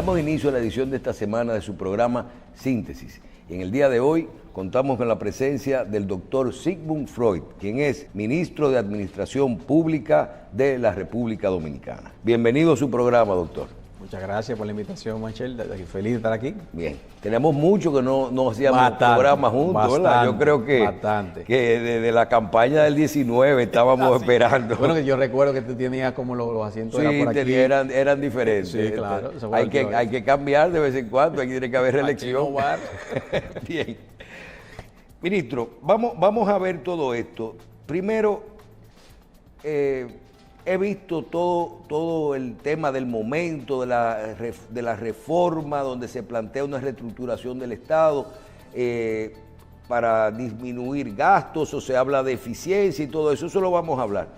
Damos inicio a la edición de esta semana de su programa Síntesis. Y en el día de hoy contamos con la presencia del doctor Sigmund Freud, quien es ministro de Administración Pública de la República Dominicana. Bienvenido a su programa, doctor. Muchas gracias por la invitación, Machel. Feliz de estar aquí. Bien, tenemos mucho que no hacíamos programas juntos, ¿verdad? Yo creo que desde la campaña del 19 estábamos esperando. Bueno, que yo recuerdo que tú tenías como los asientos por aquí. Eran diferentes. Sí, claro. Hay que cambiar de vez en cuando, aquí tiene que haber reelección. Bien. Ministro, vamos a ver todo esto. Primero, he visto todo el tema del momento, de la reforma, donde se plantea una reestructuración del Estado para disminuir gastos, o se habla de eficiencia y todo eso, eso lo vamos a hablar.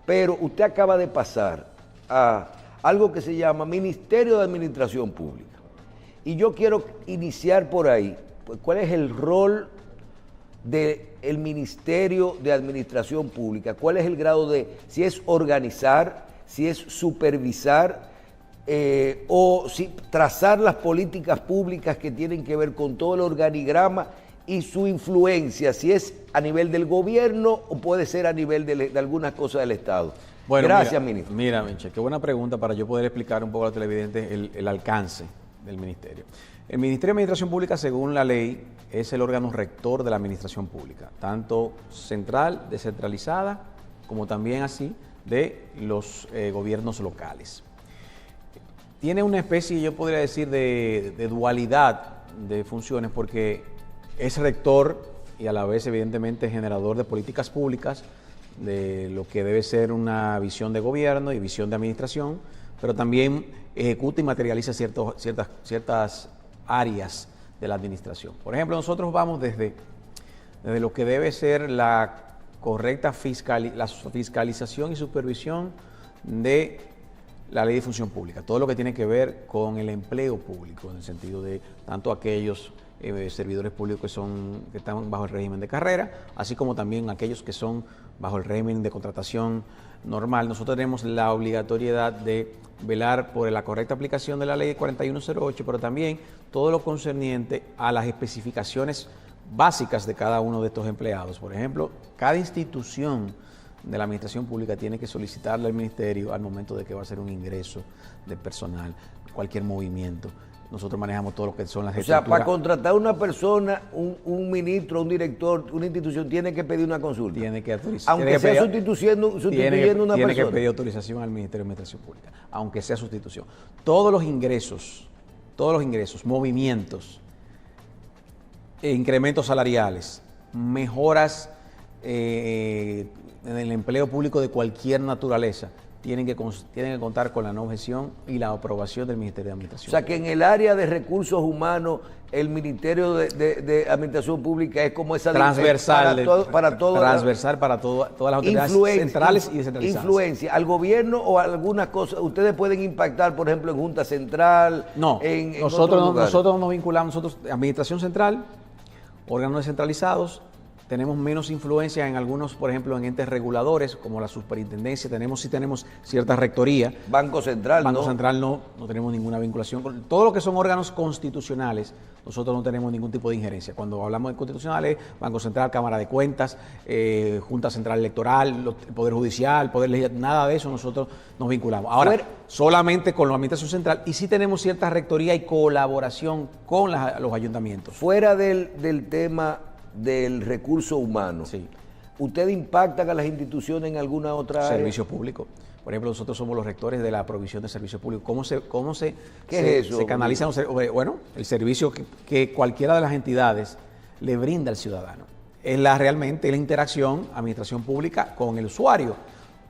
Pero usted acaba de pasar a algo que se llama Ministerio de Administración Pública. Y yo quiero iniciar por ahí, pues, ¿cuál es el rol del Ministerio de Administración Pública? ¿Cuál es el grado de, si es organizar, si es supervisar o si trazar las políticas públicas que tienen que ver con todo el organigrama y su influencia, si es a nivel del gobierno o puede ser a nivel de algunas cosas del Estado? Bueno, gracias, ministro. Mira, Michel, qué buena pregunta para yo poder explicar un poco a los televidentes el alcance del ministerio. El Ministerio de Administración Pública, según la ley, es el órgano rector de la administración pública, tanto central, descentralizada, como también así de los gobiernos locales. Tiene una especie, yo podría decir, de dualidad de funciones, porque es rector y a la vez, evidentemente, generador de políticas públicas, de lo que debe ser una visión de gobierno y visión de administración, pero también ejecuta y materializa ciertas áreas de la administración. Por ejemplo, nosotros vamos desde lo que debe ser la correcta fiscalización y supervisión de la ley de función pública, todo lo que tiene que ver con el empleo público, en el sentido de tanto aquellos servidores públicos que están bajo el régimen de carrera, así como también aquellos que son bajo el régimen de contratación normal. Nosotros tenemos la obligatoriedad de velar por la correcta aplicación de la ley 4108, pero también todo lo concerniente a las especificaciones básicas de cada uno de estos empleados. Por ejemplo, cada institución de la administración pública tiene que solicitarle al ministerio al momento de que va a hacer un ingreso de personal, cualquier movimiento. Nosotros manejamos todo lo que son las estructuras. O sea, para contratar a una persona, un ministro, un director, una institución, tiene que pedir una consulta. Tiene que autorizar. Aunque sea sustituyendo una persona. Tiene que pedir autorización al Ministerio de Administración Pública, aunque sea sustitución. Todos los ingresos, movimientos, incrementos salariales, mejoras en el empleo público de cualquier naturaleza, tienen que contar con la no objeción y la aprobación del Ministerio de Administración. O sea, que en el área de recursos humanos, el Ministerio de Administración Pública es como esa transversal para todas las autoridades centrales y descentralizadas. Influencia al gobierno o algunas cosas. Ustedes pueden impactar, por ejemplo, en Junta Central. No, nosotros no nos vinculamos. Nosotros, Administración Central, órganos descentralizados. Tenemos menos influencia en algunos, por ejemplo, en entes reguladores, como la superintendencia, sí tenemos cierta rectoría. Banco Central no tenemos ninguna vinculación. Con todo lo que son órganos constitucionales, nosotros no tenemos ningún tipo de injerencia. Cuando hablamos de constitucionales, Banco Central, Cámara de Cuentas, Junta Central Electoral, Poder Judicial, Poder Legislativo, nada de eso nosotros nos vinculamos. Ahora, solamente con la Administración Central, y sí tenemos cierta rectoría y colaboración con los ayuntamientos. Fuera del tema del recurso humano, sí. ¿Usted impacta a las instituciones en alguna otra área? Servicio público. Por ejemplo, nosotros somos los rectores de la provisión de servicio público. ¿Qué es eso? Se canaliza? Bueno, el servicio que cualquiera de las entidades le brinda al ciudadano. Es realmente la interacción, administración pública, con el usuario.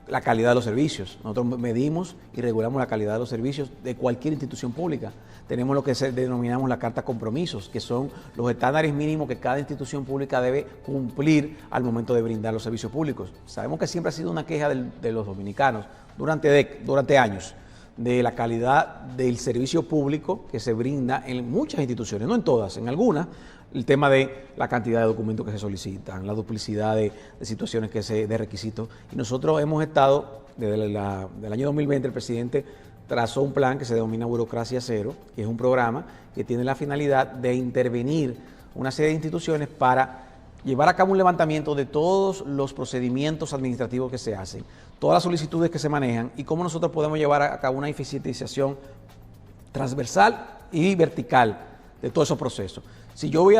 La calidad de los servicios. Nosotros medimos y regulamos la calidad de los servicios de cualquier institución pública. Tenemos lo que denominamos la carta compromisos, que son los estándares mínimos que cada institución pública debe cumplir al momento de brindar los servicios públicos. Sabemos que siempre ha sido una queja de los dominicanos durante años, de la calidad del servicio público que se brinda en muchas instituciones, no en todas, en algunas. El tema de la cantidad de documentos que se solicitan, la duplicidad de situaciones de requisitos. Y nosotros hemos estado, desde el año 2020, el presidente trazó un plan que se denomina Burocracia Cero, que es un programa que tiene la finalidad de intervenir una serie de instituciones para llevar a cabo un levantamiento de todos los procedimientos administrativos que se hacen, todas las solicitudes que se manejan y cómo nosotros podemos llevar a cabo una eficientización transversal y vertical de todos esos procesos. Si yo voy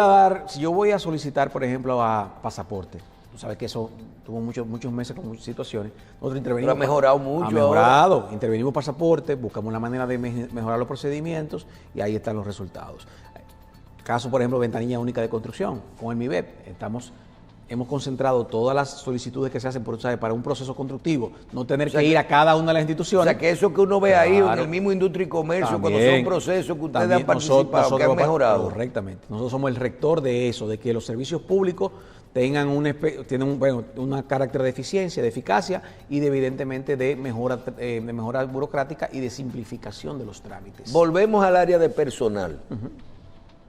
a solicitar, por ejemplo, a pasaporte, tú sabes que eso tuvo muchos meses con muchas situaciones, nosotros intervenimos. Pero ha mejorado mucho. Ha mejorado, intervenimos pasaporte, buscamos la manera de mejorar los procedimientos y ahí están los resultados. Caso, por ejemplo, ventanilla única de construcción, con el MIBEP, hemos concentrado todas las solicitudes que se hacen para un proceso constructivo, no tener que ir a cada una de las instituciones. O sea, que eso que uno ve ahí en el mismo Industria y Comercio, también, cuando son procesos que ustedes han participado, que han mejorado. Correctamente. Nosotros somos el rector de eso, de que los servicios públicos tienen un carácter de eficiencia, de eficacia y evidentemente de mejora burocrática y de simplificación de los trámites. Volvemos al área de personal,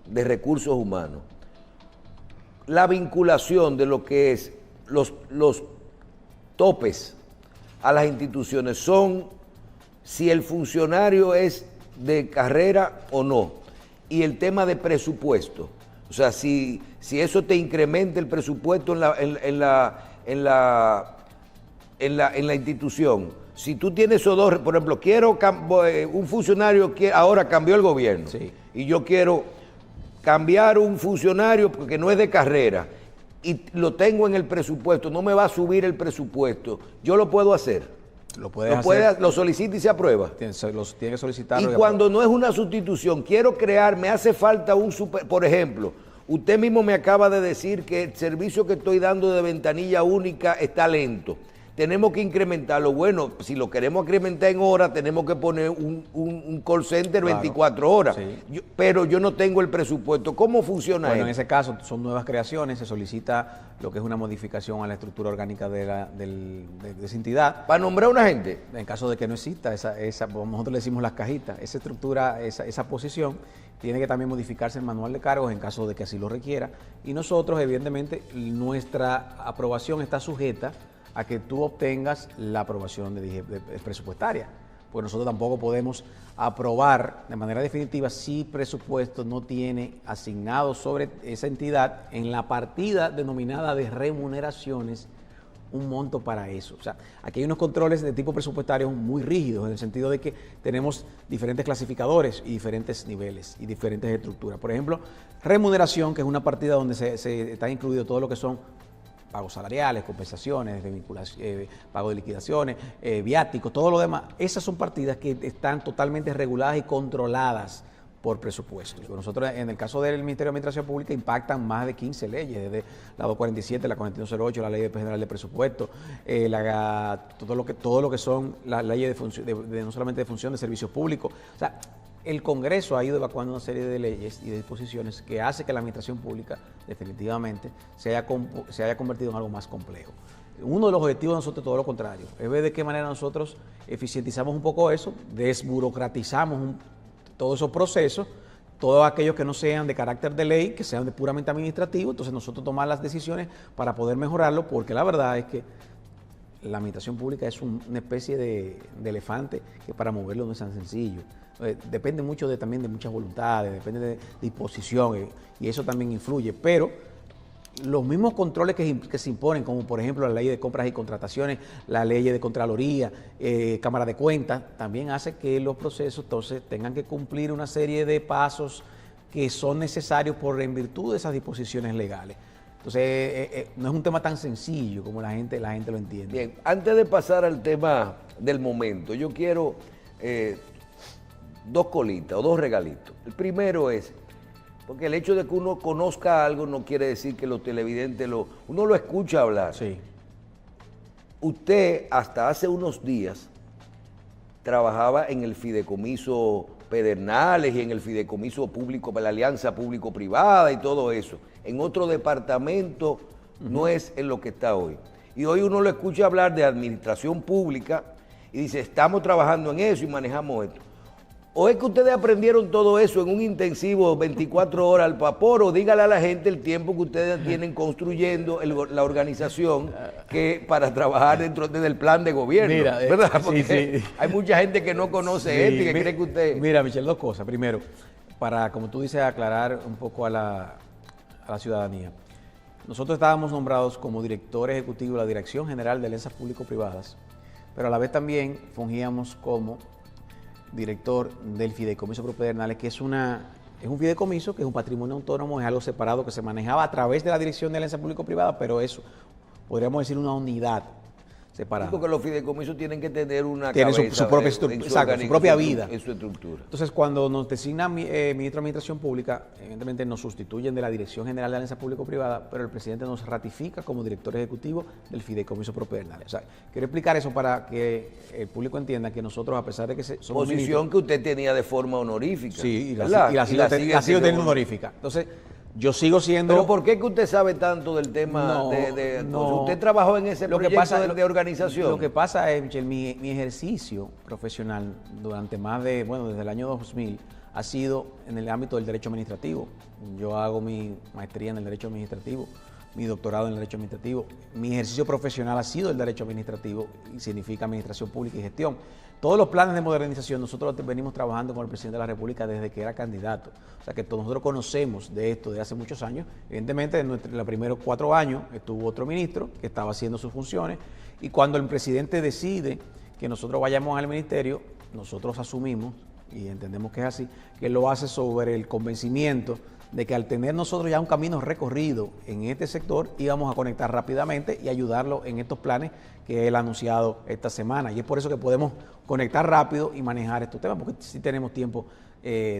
de recursos humanos. La vinculación de lo que es los topes a las instituciones son si el funcionario es de carrera o no, y el tema de presupuesto. O sea, si eso te incrementa el presupuesto en la institución. Si tú tienes esos dos, por ejemplo, un funcionario ahora cambió el gobierno, sí, y yo quiero cambiar un funcionario porque no es de carrera y lo tengo en el presupuesto, no me va a subir el presupuesto, ¿yo lo puedo hacer? Lo solicita y se aprueba. Tiene que solicitarlo. Y cuando no es una sustitución, me hace falta por ejemplo, usted mismo me acaba de decir que el servicio que estoy dando de ventanilla única está lento. Tenemos que incrementarlo. Bueno, si lo queremos incrementar en horas, tenemos que poner un call center 24 horas. Sí. Pero yo no tengo el presupuesto. ¿Cómo funciona eso? Bueno, en ese caso son nuevas creaciones, se solicita lo que es una modificación a la estructura orgánica de esa entidad. ¿Para nombrar una gente? En caso de que no exista nosotros le decimos las cajitas, esa estructura, esa posición, tiene que también modificarse el manual de cargos en caso de que así lo requiera. Y nosotros, evidentemente, nuestra aprobación está sujeta a que tú obtengas la aprobación presupuestaria. Pues nosotros tampoco podemos aprobar de manera definitiva si presupuesto no tiene asignado sobre esa entidad en la partida denominada de remuneraciones un monto para eso. O sea, aquí hay unos controles de tipo presupuestario muy rígidos, en el sentido de que tenemos diferentes clasificadores y diferentes niveles y diferentes estructuras. Por ejemplo, remuneración, que es una partida donde se está incluido todo lo que son pagos salariales, compensaciones, pago de liquidaciones, viáticos, todo lo demás. Esas son partidas que están totalmente reguladas y controladas por presupuesto. Nosotros, en el caso del Ministerio de Administración Pública, impactan más de 15 leyes, desde la 247, la 4108, la Ley General de Presupuesto, todo lo que son las leyes no solamente de función de servicios públicos. O sea, el Congreso ha ido evacuando una serie de leyes y de disposiciones que hace que la administración pública definitivamente se haya convertido en algo más complejo. Uno de los objetivos de nosotros es todo lo contrario, es ver de qué manera nosotros eficientizamos un poco eso, desburocratizamos todos esos procesos, todos aquellos que no sean de carácter de ley, que sean de puramente administrativo, entonces nosotros tomar las decisiones para poder mejorarlo, porque la verdad es que la administración pública es una especie de elefante que para moverlo no es tan sencillo. Depende mucho también de muchas voluntades, depende de disposición y eso también influye, pero los mismos controles que se imponen, como por ejemplo la ley de compras y contrataciones, la ley de Contraloría, Cámara de Cuentas, también hace que los procesos entonces tengan que cumplir una serie de pasos que son necesarios en virtud de esas disposiciones legales. Entonces, no es un tema tan sencillo como la gente lo entiende. Bien, antes de pasar al tema del momento, yo quiero dos colitas o dos regalitos. El primero es, porque el hecho de que uno conozca algo no quiere decir que los televidentes uno lo escucha hablar. Sí. Usted hasta hace unos días trabajaba en el fideicomiso Pedernales y en el fideicomiso público, la alianza público-privada y todo eso. En otro departamento no es en lo que está hoy. Y hoy uno lo escucha hablar de administración pública y dice, estamos trabajando en eso y manejamos esto. ¿O es que ustedes aprendieron todo eso en un intensivo 24 horas al vapor? O dígale a la gente el tiempo que ustedes tienen construyendo la organización que para trabajar dentro del plan de gobierno. Mira, ¿verdad? Porque sí. Hay mucha gente que no conoce esto y que cree que usted... Mira, Michelle, dos cosas. Primero, para, como tú dices, aclarar un poco a la ciudadanía. Nosotros estábamos nombrados como director ejecutivo de la Dirección General de Alianzas Público-Privadas, pero a la vez también fungíamos como director del Fideicomiso Propedernales, que es un fideicomiso, que es un patrimonio autónomo, es algo separado que se manejaba a través de la Dirección de Alianza Público-Privada, pero eso, podríamos decir, una unidad separada. Porque los fideicomisos tienen que tener una tienen cabeza, su propia estructura, exacto, su propia vida. En su estructura. Entonces, cuando nos designa ministro de Administración Pública, evidentemente nos sustituyen de la Dirección General de Alianza Público-Privada, pero el presidente nos ratifica como director ejecutivo del Fideicomiso Propedernales. O sea, quiero explicar eso para que el público entienda que nosotros, a pesar de que somos posición que usted tenía de forma honorífica. Sí, y la sigo teniendo honorífica. Entonces, yo sigo siendo... ¿Pero por qué que usted sabe tanto del tema usted trabajó en ese proyecto de organización? Lo que pasa es, Michelle, mi ejercicio profesional durante más de, desde el año 2000, ha sido en el ámbito del derecho administrativo. Yo hago mi maestría en el derecho administrativo, mi doctorado en el derecho administrativo. Mi ejercicio profesional ha sido el derecho administrativo y significa administración pública y gestión. Todos los planes de modernización nosotros venimos trabajando con el presidente de la República desde que era candidato. O sea que nosotros conocemos de esto desde hace muchos años. Evidentemente, en los primeros 4 años estuvo otro ministro que estaba haciendo sus funciones y cuando el presidente decide que nosotros vayamos al ministerio, nosotros asumimos, y entendemos que es así, que lo hace sobre el convencimiento de que al tener nosotros ya un camino recorrido en este sector, íbamos a conectar rápidamente y ayudarlo en estos planes que él ha anunciado esta semana. Y es por eso que podemos conectar rápido y manejar estos temas, porque sí tenemos tiempo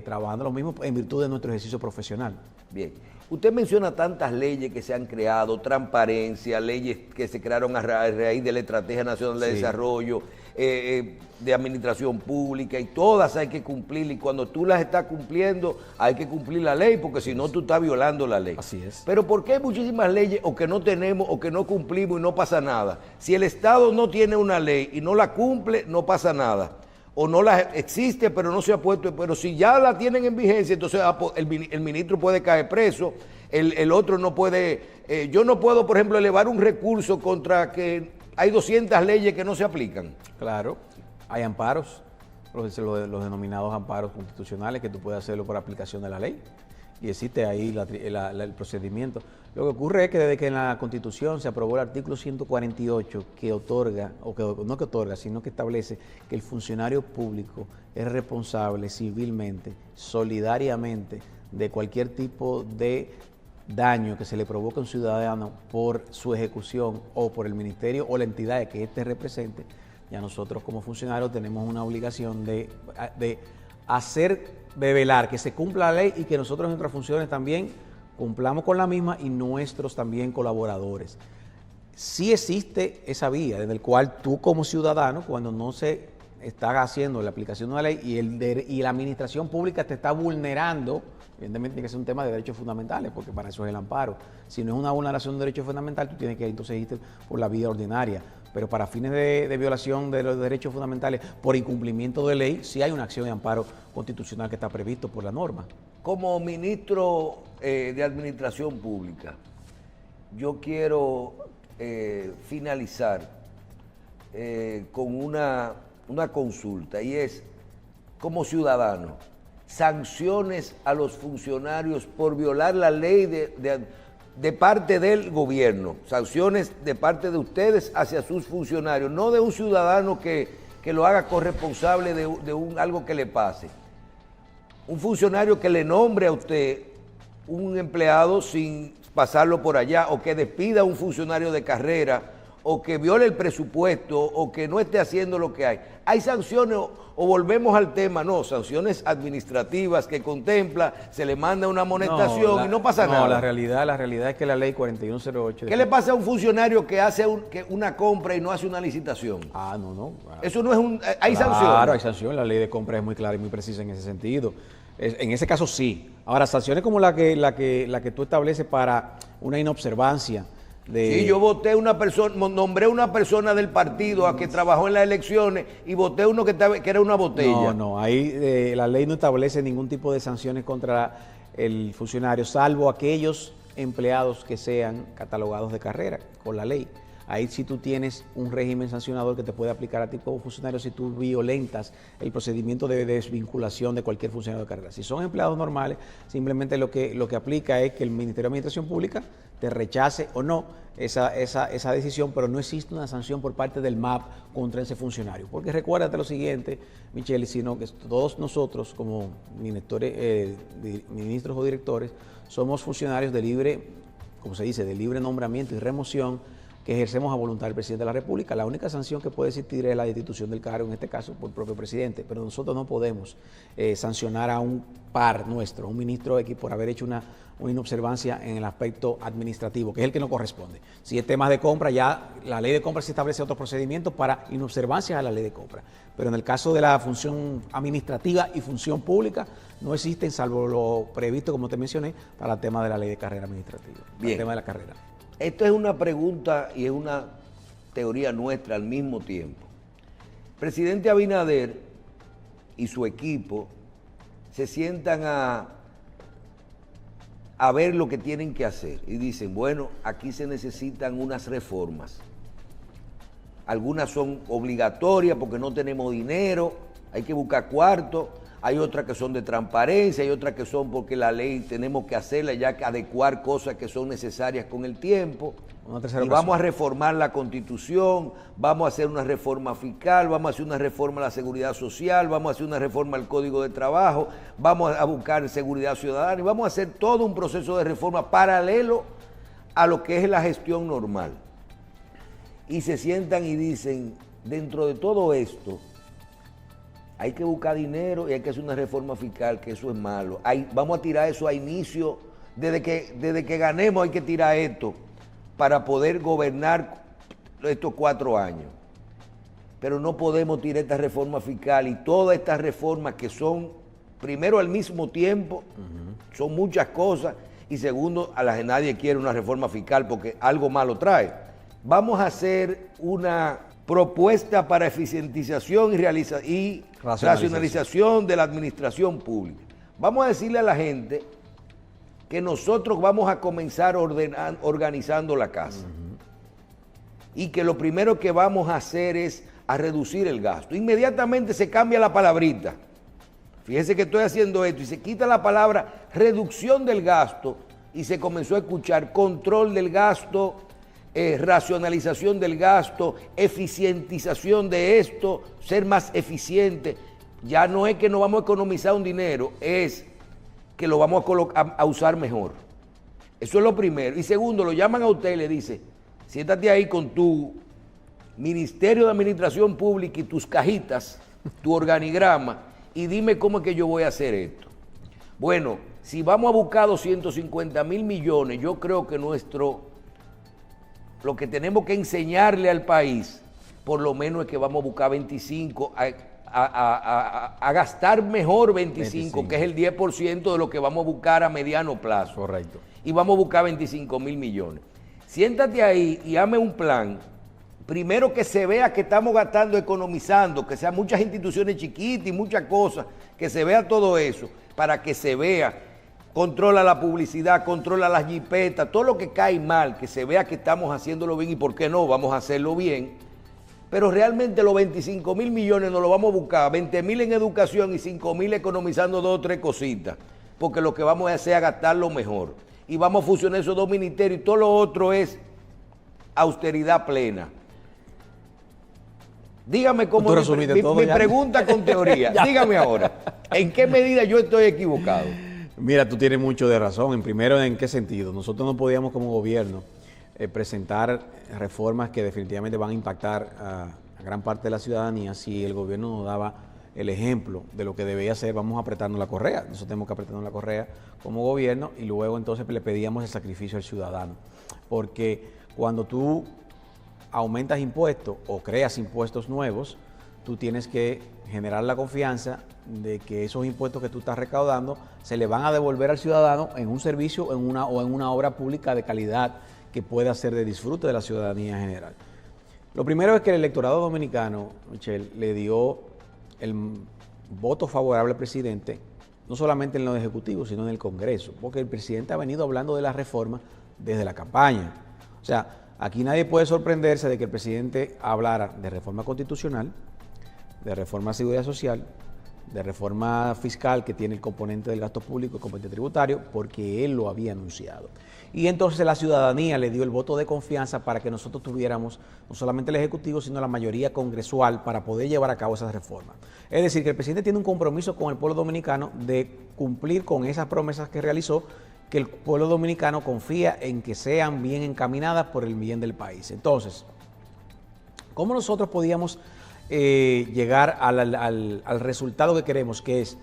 trabajando los mismos en virtud de nuestro ejercicio profesional. Bien. Usted menciona tantas leyes que se han creado, transparencia, leyes que se crearon a raíz de la Estrategia Nacional de Desarrollo, de administración pública, y todas hay que cumplir, y cuando tú las estás cumpliendo hay que cumplir la ley, porque si no tú estás violando la ley. Así es. Pero ¿por qué hay muchísimas leyes o que no tenemos o que no cumplimos y no pasa nada? Si el Estado no tiene una ley y no la cumple, no pasa nada. O no la existe, pero no se ha puesto, pero si ya la tienen en vigencia, entonces el ministro puede caer preso, el otro no puede, yo no puedo, por ejemplo, elevar un recurso contra que hay 200 leyes que no se aplican. Claro, hay amparos, los denominados amparos constitucionales, que tú puedes hacerlo por aplicación de la ley, y existe ahí el procedimiento. Lo que ocurre es que desde que en la Constitución se aprobó el artículo 148 que otorga, no que otorga, sino que establece que el funcionario público es responsable civilmente, solidariamente, de cualquier tipo de daño que se le provoque a un ciudadano por su ejecución o por el ministerio o la entidad que éste represente, ya nosotros como funcionarios tenemos una obligación de velar que se cumpla la ley y que nosotros en nuestras funciones también cumplamos con la misma y nuestros también colaboradores. Sí existe esa vía en la cual tú como ciudadano, cuando no se está haciendo la aplicación de una ley y la administración pública te está vulnerando, evidentemente tiene que ser un tema de derechos fundamentales, porque para eso es el amparo. Si no es una vulneración de derechos fundamentales, tú tienes que entonces irte por la vía ordinaria. Pero para fines de violación de los derechos fundamentales por incumplimiento de ley, sí hay una acción de amparo constitucional que está previsto por la norma. Como ministro de Administración Pública, yo quiero finalizar con una consulta, y es, como ciudadano, sanciones a los funcionarios por violar la ley de parte del gobierno, sanciones de parte de ustedes hacia sus funcionarios, no de un ciudadano que lo haga corresponsable de algo que le pase. Un funcionario que le nombre a usted un empleado sin pasarlo por allá, o que despida a un funcionario de carrera, o que viole el presupuesto, o que no esté haciendo lo que hay. ¿Hay sanciones o volvemos al tema? No, sanciones administrativas que contempla, se le manda una amonestación y no pasa nada. No, la realidad es que la ley 4108... ¿Qué le pasa a un funcionario que hace una compra y no hace una licitación? No. Eso no es ¿hay sanciones? Claro, hay sanciones. La ley de compra es muy clara y muy precisa en ese sentido. En ese caso sí. Ahora, sanciones como la que tú estableces para una inobservancia Sí, yo voté una persona, nombré una persona del partido a que trabajó en las elecciones y voté uno que era una botella. No, ahí la ley no establece ningún tipo de sanciones contra el funcionario, salvo aquellos empleados que sean catalogados de carrera con la ley. Ahí sí tú tienes un régimen sancionador que te puede aplicar a ti como funcionario si tú violentas el procedimiento de desvinculación de cualquier funcionario de carrera. Si son empleados normales, simplemente lo que aplica es que el Ministerio de Administración Pública te rechace o no esa decisión, pero no existe una sanción por parte del MAP contra ese funcionario. Porque recuérdate lo siguiente, Michelle, sino que todos nosotros como ministros o directores somos funcionarios de libre, como se dice, de libre nombramiento y remoción, que ejercemos a voluntad del presidente de la República. La única sanción que puede existir es la destitución del cargo, en este caso por el propio presidente, pero nosotros no podemos sancionar a un par nuestro, un ministro X, por haber hecho una inobservancia en el aspecto administrativo, que es el que nos corresponde. Si es tema de compra, ya la ley de compra se establece otros procedimientos para inobservancias a la ley de compra, pero en el caso de la función administrativa y función pública, no existen, salvo lo previsto, como te mencioné, para el tema de la ley de carrera administrativa, para el tema de la carrera. Esto es una pregunta y es una teoría nuestra al mismo tiempo. Presidente Abinader y su equipo se sientan a ver lo que tienen que hacer y dicen, bueno, aquí se necesitan unas reformas. Algunas son obligatorias porque no tenemos dinero, hay que buscar cuartos. Hay otras que son de transparencia, hay otras que son porque la ley tenemos que hacerla, ya que adecuar cosas que son necesarias con el tiempo. Y vamos a reformar la Constitución, vamos a hacer una reforma fiscal, vamos a hacer una reforma a la seguridad social, vamos a hacer una reforma al Código de Trabajo, vamos a buscar seguridad ciudadana y vamos a hacer todo un proceso de reforma paralelo a lo que es la gestión normal. Y se sientan y dicen, dentro de todo esto, hay que buscar dinero y hay que hacer una reforma fiscal, que eso es malo. Vamos a tirar eso a inicio, desde que ganemos hay que tirar esto para poder gobernar estos 4 años. Pero no podemos tirar esta reforma fiscal y todas estas reformas que son, primero al mismo tiempo, son muchas cosas, y segundo, nadie quiere una reforma fiscal porque algo malo trae. Vamos a hacer una propuesta para eficientización y racionalización de la administración pública. Vamos a decirle a la gente que nosotros vamos a comenzar organizando la casa y que lo primero que vamos a hacer es a reducir el gasto. Inmediatamente se cambia la palabrita. Fíjese que estoy haciendo esto y se quita la palabra reducción del gasto y se comenzó a escuchar control del gasto, racionalización del gasto, eficientización de esto, ser más eficiente. Ya no es que no vamos a economizar un dinero, es que lo vamos a usar mejor. Eso es lo primero. Y segundo, lo llaman a usted y le dice, siéntate ahí con tu Ministerio de Administración Pública y tus cajitas, tu organigrama, y dime cómo es que yo voy a hacer esto. Bueno, si vamos a buscar 250,000 millones, yo creo que lo que tenemos que enseñarle al país, por lo menos es que vamos a buscar 25, a gastar mejor 25, que es el 10% de lo que vamos a buscar a mediano plazo. Correcto. Y vamos a buscar 25,000 millones. Siéntate ahí y hazme un plan. Primero que se vea que estamos gastando, economizando, que sean muchas instituciones chiquitas y muchas cosas, que se vea todo eso, para que se vea. Controla la publicidad, controla las jipetas, todo lo que cae mal, que se vea que estamos haciéndolo bien y por qué no, vamos a hacerlo bien. Pero realmente los 25,000 millones nos lo vamos a buscar, 20,000 en educación y 5,000 economizando 2 o 3 cositas, porque lo que vamos a hacer es gastarlo mejor. Y vamos a fusionar esos 2 ministerios y todo lo otro es austeridad plena. Dígame cómo mi pregunta con teoría. Dígame ahora, ¿en qué medida yo estoy equivocado? Mira, tú tienes mucho de razón. Primero, ¿en qué sentido? Nosotros no podíamos como gobierno presentar reformas que definitivamente van a impactar a gran parte de la ciudadanía si el gobierno nos daba el ejemplo de lo que debía hacer. Vamos apretando la correa. Nosotros tenemos que apretarnos la correa como gobierno y luego entonces le pedíamos el sacrificio al ciudadano. Porque cuando tú aumentas impuestos o creas impuestos nuevos, tú tienes que generar la confianza de que esos impuestos que tú estás recaudando se le van a devolver al ciudadano en un servicio o en una obra pública de calidad que pueda ser de disfrute de la ciudadanía en general. Lo primero es que el electorado dominicano, Michelle, le dio el voto favorable al presidente, no solamente en lo ejecutivo, sino en el Congreso, porque el presidente ha venido hablando de la reforma desde la campaña. O sea, aquí nadie puede sorprenderse de que el presidente hablara de reforma constitucional, de reforma a seguridad social, de reforma fiscal que tiene el componente del gasto público y el componente tributario, porque él lo había anunciado. Y entonces la ciudadanía le dio el voto de confianza para que nosotros tuviéramos no solamente el Ejecutivo, sino la mayoría congresual para poder llevar a cabo esas reformas. Es decir, que el presidente tiene un compromiso con el pueblo dominicano de cumplir con esas promesas que realizó, que el pueblo dominicano confía en que sean bien encaminadas por el bien del país. Entonces, ¿cómo nosotros podíamos llegar al resultado que queremos, que es,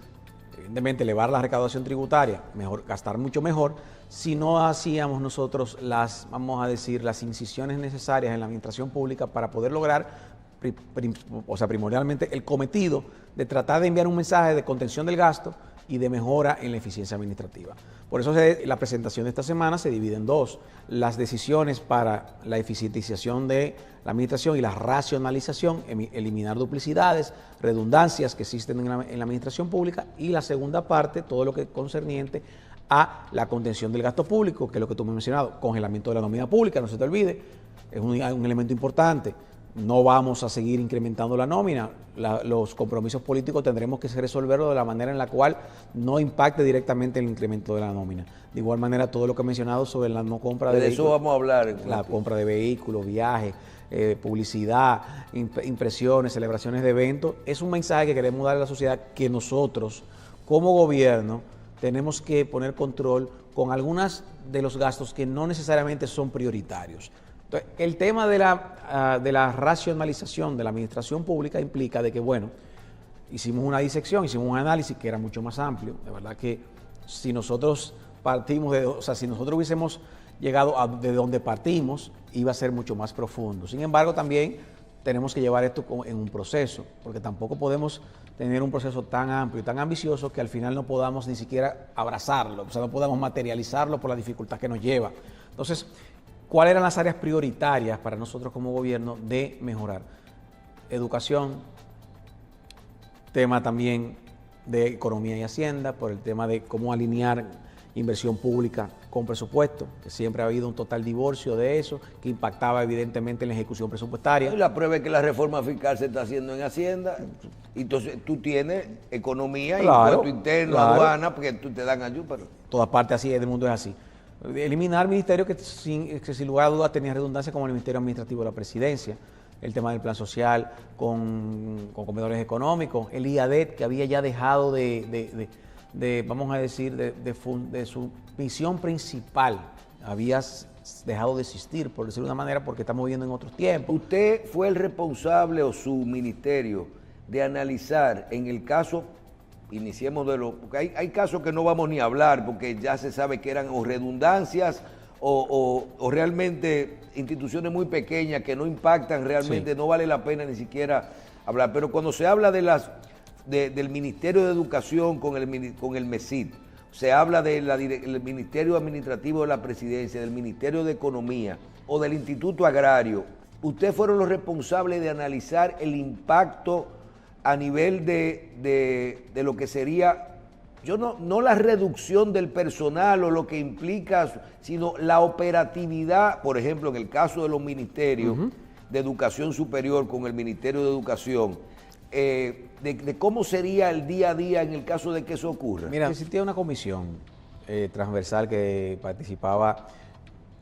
evidentemente, elevar la recaudación tributaria, gastar mucho mejor, si no hacíamos nosotros vamos a decir, las incisiones necesarias en la administración pública para poder lograr, primordialmente, el cometido de tratar de enviar un mensaje de contención del gasto y de mejora en la eficiencia administrativa? Por eso la presentación de esta semana se divide en dos: las decisiones para la eficientización de la administración y la racionalización, eliminar duplicidades, redundancias que existen en la administración pública, y la segunda parte, todo lo que es concerniente a la contención del gasto público, que es lo que tú me has mencionado, congelamiento de la nómina pública, no se te olvide, es un elemento importante. No vamos a seguir incrementando la nómina. Los compromisos políticos tendremos que resolverlo de la manera en la cual no impacte directamente el incremento de la nómina. De igual manera, todo lo que he mencionado sobre la no compra de vehículos. De eso vamos a hablar. La compra de vehículos, viajes, publicidad, impresiones, celebraciones de eventos. Es un mensaje que queremos darle a la sociedad, que nosotros, como gobierno, tenemos que poner control con algunos de los gastos que no necesariamente son prioritarios. Entonces, el tema de la racionalización de la administración pública implica de que, bueno, hicimos una disección, hicimos un análisis que era mucho más amplio. De verdad que si nosotros si nosotros hubiésemos llegado de donde partimos, iba a ser mucho más profundo. Sin embargo, también tenemos que llevar esto en un proceso, porque tampoco podemos tener un proceso tan amplio y tan ambicioso que al final no podamos ni siquiera abrazarlo, o sea, no podamos materializarlo por la dificultad que nos lleva. Entonces, ¿cuáles eran las áreas prioritarias para nosotros como gobierno de mejorar? Educación, tema también de economía y hacienda, por el tema de cómo alinear inversión pública con presupuesto, que siempre ha habido un total divorcio de eso, que impactaba evidentemente en la ejecución presupuestaria. Y la prueba es que la reforma fiscal se está haciendo en Hacienda, entonces tú tienes economía, impuesto interno, aduana, porque tú te dan ayuda. Pero toda parte así, el mundo es así. Eliminar ministerios que sin lugar a dudas tenían redundancia, como el Ministerio Administrativo de la Presidencia, el tema del plan social con comedores económicos, el IADET, que había ya dejado vamos a decir, de su misión principal, había dejado de existir, por decirlo de una manera, porque estamos viviendo en otros tiempos. ¿Usted fue el responsable o su ministerio de analizar en el caso, iniciemos porque hay casos que no vamos ni a hablar, porque ya se sabe que eran o redundancias o realmente instituciones muy pequeñas que no impactan realmente, sí, no vale la pena ni siquiera hablar, pero cuando se habla del Ministerio de Educación con el MESID, se habla del Ministerio Administrativo de la Presidencia, del Ministerio de Economía o del Instituto Agrario, ustedes fueron los responsables de analizar el impacto a nivel de lo que sería, no la reducción del personal o lo que implica, sino la operatividad, por ejemplo, en el caso de los ministerios de Educación Superior con el Ministerio de Educación, de cómo sería el día a día en el caso de que eso ocurra. Mira, existía una comisión transversal que participaba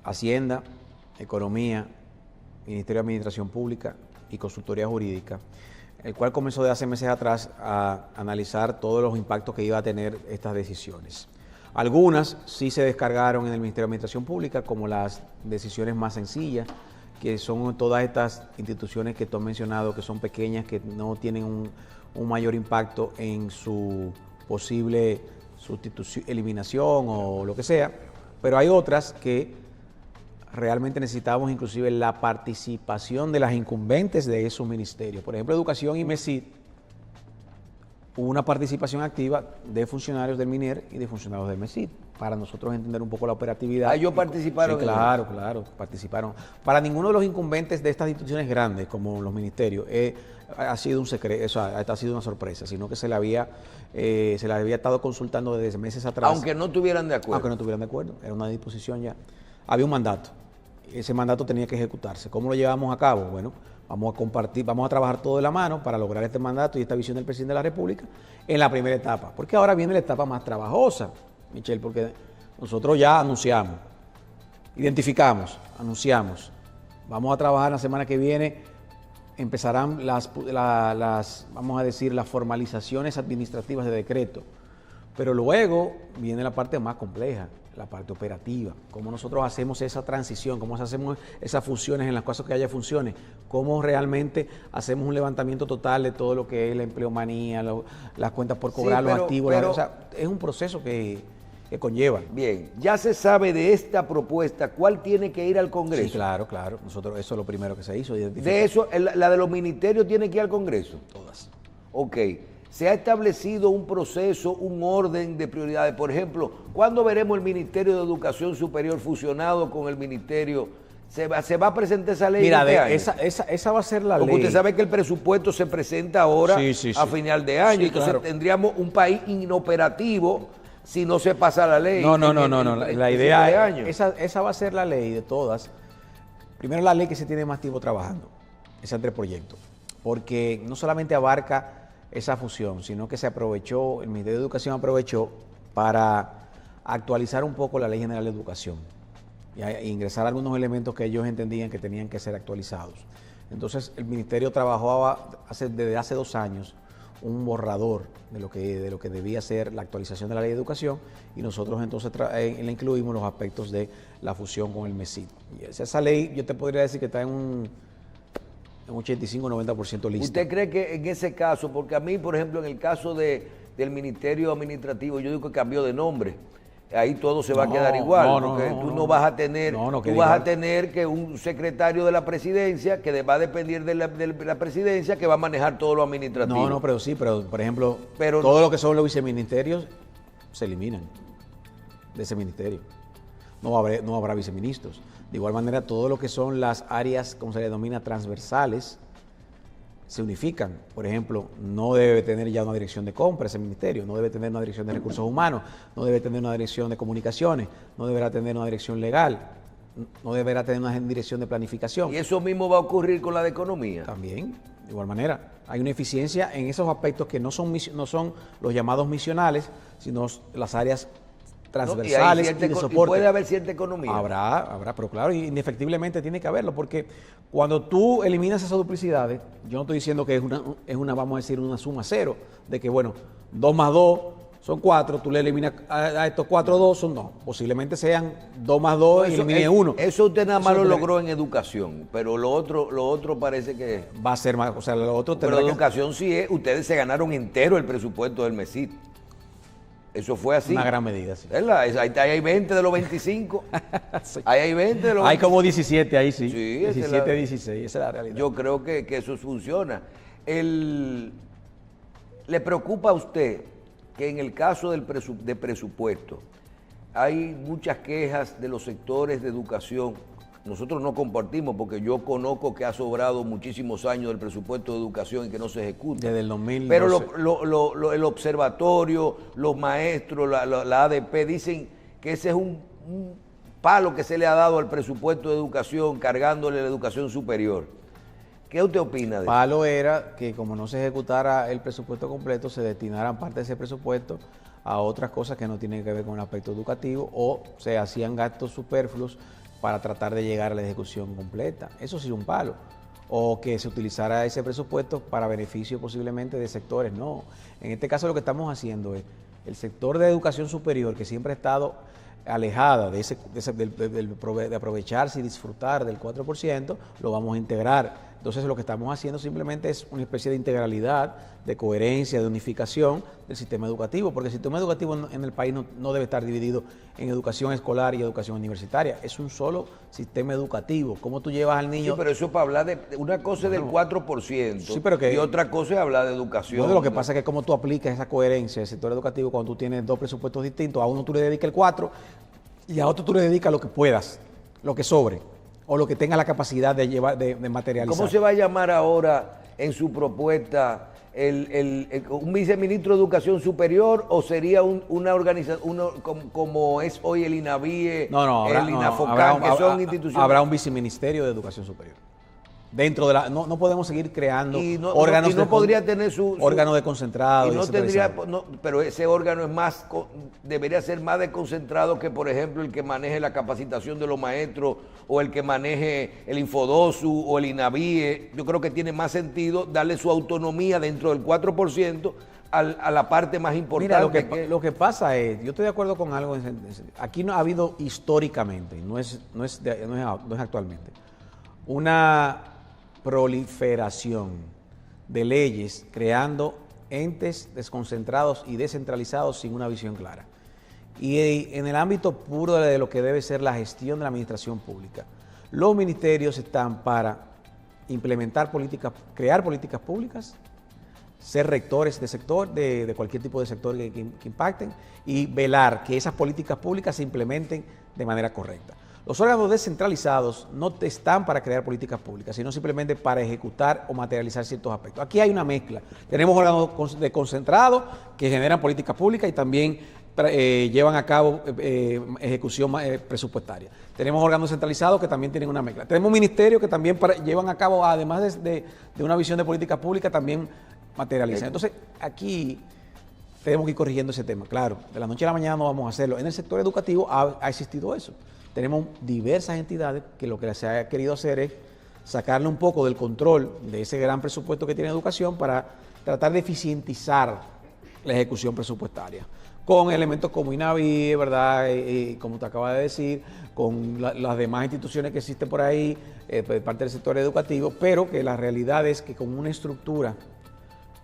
Hacienda, Economía, Ministerio de Administración Pública y Consultoría Jurídica, el cual comenzó de hace meses atrás a analizar todos los impactos que iba a tener estas decisiones. Algunas sí se descargaron en el Ministerio de Administración Pública, como las decisiones más sencillas, que son todas estas instituciones que tú has mencionado, que son pequeñas, que no tienen un mayor impacto en su posible sustitución, eliminación o lo que sea, pero hay otras que realmente necesitamos inclusive la participación de las incumbentes de esos ministerios. Por ejemplo, Educación y MESID hubo una participación activa de funcionarios del MINER y de funcionarios del MESID, para nosotros entender un poco la operatividad. ¿Ellos participaron? Sí, claro, claro, participaron. Para ninguno de los incumbentes de estas instituciones grandes, como los ministerios, ha sido un secreto, o sea, ha sido una sorpresa, sino que se le había estado consultando desde meses atrás. Aunque no estuvieran de acuerdo. Aunque no estuvieran de acuerdo, era una disposición ya. Había un mandato, ese mandato tenía que ejecutarse. ¿Cómo lo llevamos a cabo? Bueno, vamos a compartir, vamos a trabajar todo de la mano para lograr este mandato y esta visión del presidente de la República en la primera etapa. Porque ahora viene la etapa más trabajosa, Michelle, porque nosotros ya anunciamos, identificamos, anunciamos. Vamos a trabajar la semana que viene, empezarán vamos a decir, las formalizaciones administrativas de decreto. Pero luego viene la parte más compleja, la parte operativa, cómo nosotros hacemos esa transición, cómo hacemos esas fusiones en las cosas que haya funciones, cómo realmente hacemos un levantamiento total de todo lo que es la empleomanía, las cuentas por cobrar, los activos, o sea, es un proceso que conlleva. Bien, ya se sabe de esta propuesta, ¿cuál tiene que ir al Congreso? Sí, claro, claro, nosotros eso es lo primero que se hizo. De eso, la de los ministerios tiene que ir al Congreso. Todas. Ok. ¿Se ha establecido un proceso, un orden de prioridades? Por ejemplo, ¿cuándo veremos el Ministerio de Educación Superior fusionado con el Ministerio? ¿Se va a presentar esa ley? Mira, este año? esa va a ser la ley. Porque usted sabe que el presupuesto se presenta ahora a final de año. Sí, entonces claro. Tendríamos un país inoperativo si no se pasa la ley. No. La idea es esa va a ser la ley de todas. Primero, la ley que se tiene más tiempo trabajando, ese anteproyecto. Porque no solamente abarca esa fusión, sino que el Ministerio de Educación aprovechó para actualizar un poco la Ley General de Educación y ingresar algunos elementos que ellos entendían que tenían que ser actualizados. Entonces, el Ministerio trabajaba desde hace 2 años un borrador de lo que debía ser la actualización de la Ley de Educación, y nosotros entonces le incluimos los aspectos de la fusión con el MESID. Y esa ley, yo te podría decir que está en un 85-90% lista. ¿Usted cree que en ese caso, porque a mí, por ejemplo, en el caso del Ministerio Administrativo, yo digo que cambió de nombre, ahí todo se va a quedar igual, porque tú no vas a tener, tú vas a tener que un secretario de la presidencia que va a depender de la presidencia que va a manejar todo lo administrativo. Pero por ejemplo, todo lo que son los viceministerios se eliminan de ese ministerio. No habrá viceministros. De igual manera, todo lo que son las áreas, como se le denomina, transversales, se unifican. Por ejemplo, no debe tener ya una dirección de compra ese ministerio, no debe tener una dirección de recursos humanos, no debe tener una dirección de comunicaciones, no deberá tener una dirección legal, no deberá tener una dirección de planificación. ¿Y eso mismo va a ocurrir con la de economía? También, de igual manera. Hay una eficiencia en esos aspectos que no son los llamados misionales, sino las áreas transversales y de soporte. ¿Puede haber cierta economía? Habrá, pero claro, indefectiblemente tiene que haberlo, porque cuando tú eliminas esas duplicidades, yo no estoy diciendo que es una, vamos a decir, una suma cero, de que, bueno, 2 más 2 son 4, tú le eliminas a estos 4, 2 son 2. Posiblemente sean 2 más 2 y elimine 1. Eso usted nada más lo logró en educación, pero lo otro parece que va a ser más, o sea, lo otro tendrá. Pero educación sí es, ustedes se ganaron entero el presupuesto del MESID. Eso fue así. Una gran medida, sí. ¿Verdad? Ahí hay 20 de los 25. Sí. Ahí hay 20 de los 25. Hay como 17 ahí, sí. Sí, 17, 16, esa es la realidad. Yo creo que eso funciona. ¿Le preocupa a usted que en el caso de presupuesto hay muchas quejas de los sectores de educación? Nosotros no compartimos, porque yo conozco que ha sobrado muchísimos años del presupuesto de educación y que no se ejecuta. Desde el 2012. Pero el observatorio, los maestros, la ADP dicen que ese es un palo que se le ha dado al presupuesto de educación, cargándole la educación superior. ¿Qué usted opina de eso? Palo era que, como no se ejecutara el presupuesto completo, se destinaran parte de ese presupuesto a otras cosas que no tienen que ver con el aspecto educativo, o se hacían gastos superfluos para tratar de llegar a la ejecución completa. Eso sí es un palo. O que se utilizara ese presupuesto para beneficio posiblemente de sectores. No. En este caso lo que estamos haciendo es el sector de educación superior, que siempre ha estado alejada de aprovecharse y disfrutar del 4%, lo vamos a integrar. Entonces lo que estamos haciendo simplemente es una especie de integralidad, de coherencia, de unificación del sistema educativo, porque el sistema educativo en el país no debe estar dividido en educación escolar y educación universitaria, es un solo sistema educativo. ¿Cómo tú llevas al niño? Sí, pero eso para hablar de una cosa es del 4%, sí, pero y otra cosa es hablar de educación. Bueno, lo que pasa es que como tú aplicas esa coherencia del sector educativo cuando tú tienes dos presupuestos distintos, a uno tú le dedicas el 4 y a otro tú le dedicas lo que puedas, lo que sobre, o lo que tenga la capacidad de llevar, de materializar. ¿Cómo se va a llamar ahora en su propuesta un viceministro de Educación Superior o sería una organización, como es hoy el INAVIE, el INAFOCAN, que son instituciones? Habrá un viceministerio de Educación Superior. Dentro de la, no podemos seguir creando órganos podría tener su órgano de concentrado. Y no tendría, pero ese órgano es más, debería ser más desconcentrado que, por ejemplo, el que maneje la capacitación de los maestros o el que maneje el Infodosu o el INAVIE. Yo creo que tiene más sentido darle su autonomía dentro del 4% a la parte más importante. Mira, lo que pasa es, yo estoy de acuerdo con algo, aquí no ha habido históricamente, no es actualmente, una proliferación de leyes creando entes desconcentrados y descentralizados sin una visión clara. Y en el ámbito puro de lo que debe ser la gestión de la administración pública, los ministerios están para implementar políticas, crear políticas públicas, ser rectores de sector, de cualquier tipo de sector que impacten, y velar que esas políticas públicas se implementen de manera correcta. Los órganos descentralizados no están para crear políticas públicas, sino simplemente para ejecutar o materializar ciertos aspectos. Aquí hay una mezcla. Tenemos órganos concentrados que generan políticas públicas y también llevan a cabo ejecución presupuestaria. Tenemos órganos centralizados que también tienen una mezcla. Tenemos ministerios que también llevan a cabo, además de una visión de política pública, también materializan. Entonces, aquí tenemos que ir corrigiendo ese tema. Claro, de la noche a la mañana no vamos a hacerlo. En el sector educativo ha existido eso. Tenemos diversas entidades que lo que se ha querido hacer es sacarle un poco del control de ese gran presupuesto que tiene educación para tratar de eficientizar la ejecución presupuestaria, con elementos como INAVIE, ¿verdad? Como te acabas de decir, con las demás instituciones que existen por ahí, de parte del sector educativo, pero que la realidad es que con una estructura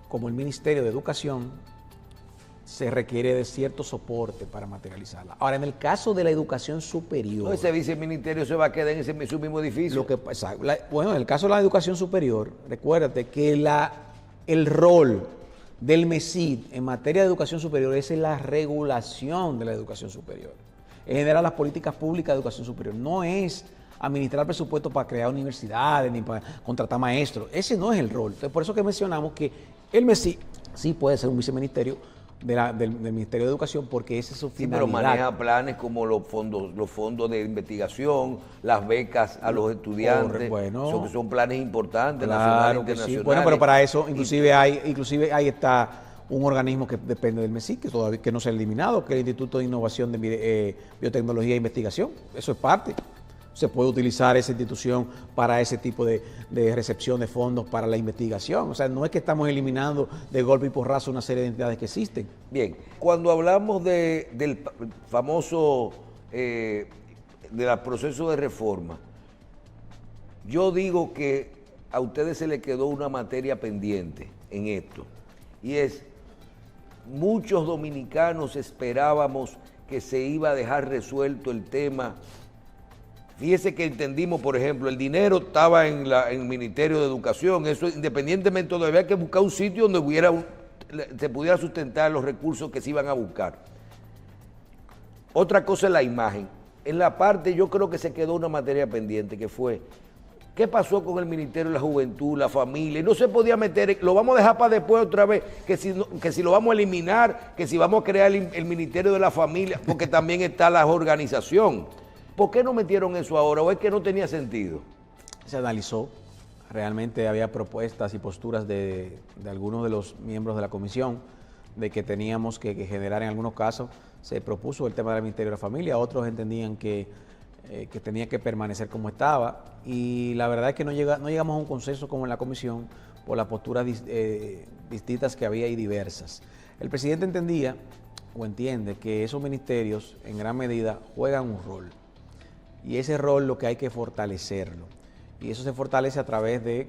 como el Ministerio de Educación, se requiere de cierto soporte para materializarla. Ahora, en el caso de la educación superior... No, ese viceministerio se va a quedar en su mismo edificio. Bueno, en el caso de la educación superior, recuérdate que el rol del MESID en materia de educación superior es la regulación de la educación superior. Es generar las políticas públicas de educación superior. No es administrar presupuestos para crear universidades ni para contratar maestros. Ese no es el rol. Entonces, por eso que mencionamos que el MESID sí puede ser un viceministerio del Ministerio de Educación, porque esa es su finalidad. Pero maneja planes como los fondos de investigación, las becas a los estudiantes, son planes importantes, nacionales, internacionales. Sí. Bueno, pero para eso inclusive ahí está un organismo que depende del MESID, que no se ha eliminado, que es el Instituto de Innovación de Biotecnología e Investigación. Eso es parte. Se puede utilizar esa institución para ese tipo de recepción de fondos para la investigación. O sea, no es que estamos eliminando de golpe y porrazo una serie de entidades que existen. Bien, cuando hablamos del famoso del proceso de reforma, yo digo que a ustedes se les quedó una materia pendiente en esto, y es, muchos dominicanos esperábamos que se iba a dejar resuelto el tema. Fíjese que entendimos, por ejemplo, el dinero estaba en el Ministerio de Educación, eso independientemente, todavía hay que buscar un sitio donde se pudiera sustentar los recursos que se iban a buscar. Otra cosa es la imagen. En la parte, yo creo que se quedó una materia pendiente, que fue, ¿qué pasó con el Ministerio de la Juventud, la familia? No se podía meter, lo vamos a dejar para después otra vez, que si lo vamos a eliminar, que si vamos a crear el Ministerio de la Familia, porque también está la organización. ¿Por qué no metieron eso ahora? ¿O es que no tenía sentido? Se analizó. Realmente había propuestas y posturas de algunos de los miembros de la comisión de que teníamos que generar en algunos casos. Se propuso el tema del Ministerio de la Familia, otros entendían que tenía que permanecer como estaba, y la verdad es que no llegamos a un consenso como en la comisión por las posturas distintas que había y diversas. El presidente entendía o entiende que esos ministerios en gran medida juegan un rol. Y ese rol lo que hay que fortalecerlo. Y eso se fortalece a través de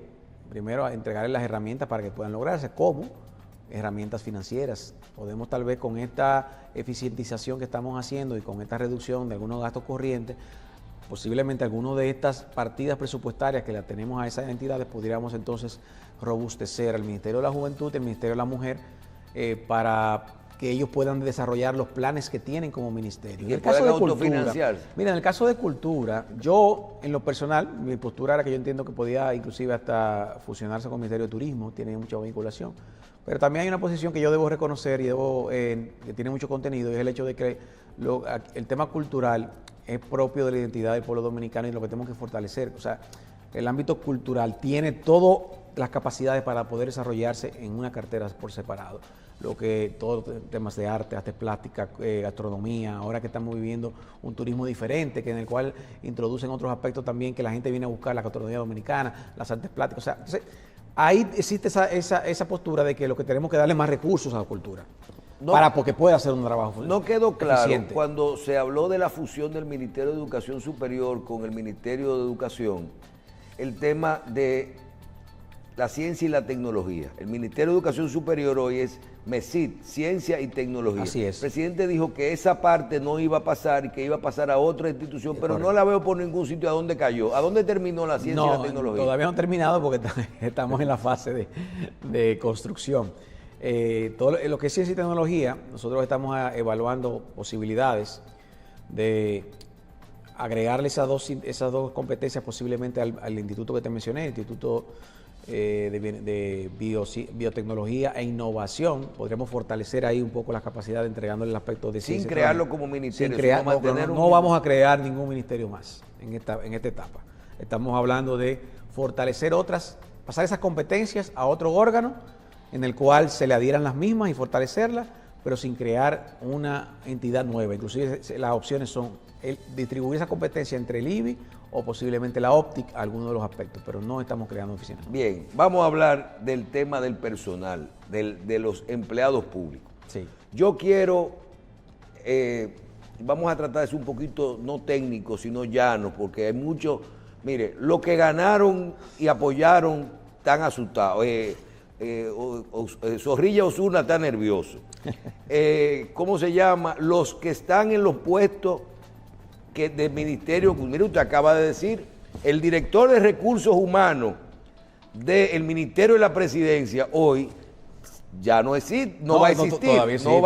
primero a entregarles las herramientas para que puedan lograrse. ¿Cómo? Herramientas financieras. Podemos tal vez con esta eficientización que estamos haciendo y con esta reducción de algunos gastos corrientes, posiblemente algunas de estas partidas presupuestarias que las tenemos a esas entidades, pudiéramos entonces robustecer al Ministerio de la Juventud y al Ministerio de la Mujer para que ellos puedan desarrollar los planes que tienen como ministerio. Y que puedan autofinanciarse. Mira, en el caso de cultura, yo en lo personal, mi postura era que yo entiendo que podía inclusive hasta fusionarse con el Ministerio de Turismo, tiene mucha vinculación. Pero también hay una posición que yo debo reconocer y que tiene mucho contenido, y es el hecho de que el tema cultural es propio de la identidad del pueblo dominicano y lo que tenemos que fortalecer. O sea, el ámbito cultural tiene todas las capacidades para poder desarrollarse en una cartera por separado. Todos los temas de arte, artes plásticas, gastronomía, ahora que estamos viviendo un turismo diferente, en el cual introducen otros aspectos también que la gente viene a buscar, la gastronomía dominicana, las artes plásticas. O sea, entonces, ahí existe esa postura de que lo que tenemos que darle más recursos a la cultura. Porque pueda hacer un trabajo No quedó claro eficiente. Cuando se habló de la fusión del Ministerio de Educación Superior con el Ministerio de Educación, el tema de la ciencia y la tecnología. El Ministerio de Educación Superior hoy es MESIT, Ciencia y Tecnología. Así es. El presidente dijo que esa parte no iba a pasar y que iba a pasar a otra institución, pero no la veo por ningún sitio a dónde cayó. ¿A dónde terminó la ciencia y la tecnología? Todavía no ha terminado porque estamos en la fase de construcción. Todo lo que es ciencia y tecnología, nosotros estamos evaluando posibilidades de agregarle esas dos competencias posiblemente al instituto que te mencioné, el Instituto de Biotecnología e Innovación. Podríamos fortalecer ahí un poco las capacidades entregándole el aspecto de ciencia. Sin crearlo como ministerio. No vamos a crear ningún ministerio más en esta etapa. Estamos hablando de fortalecer pasar esas competencias a otro órgano en el cual se le adhieran las mismas y fortalecerlas, pero sin crear una entidad nueva. Inclusive las opciones son distribuir esa competencia entre el IBI o posiblemente la OPTIC, algunos de los aspectos, pero no estamos creando oficinas. Bien, vamos a hablar del tema del personal, de los empleados públicos. Sí. Yo quiero, vamos a tratar de ser un poquito no técnico, sino llano, porque hay muchos, mire, los que ganaron y apoyaron están asustados. Zorrilla Osuna está nervioso. ¿Cómo se llama? Los que están en los puestos del ministerio, mire, usted acaba de decir, el director de recursos humanos del Ministerio de la Presidencia hoy ya no existe, no va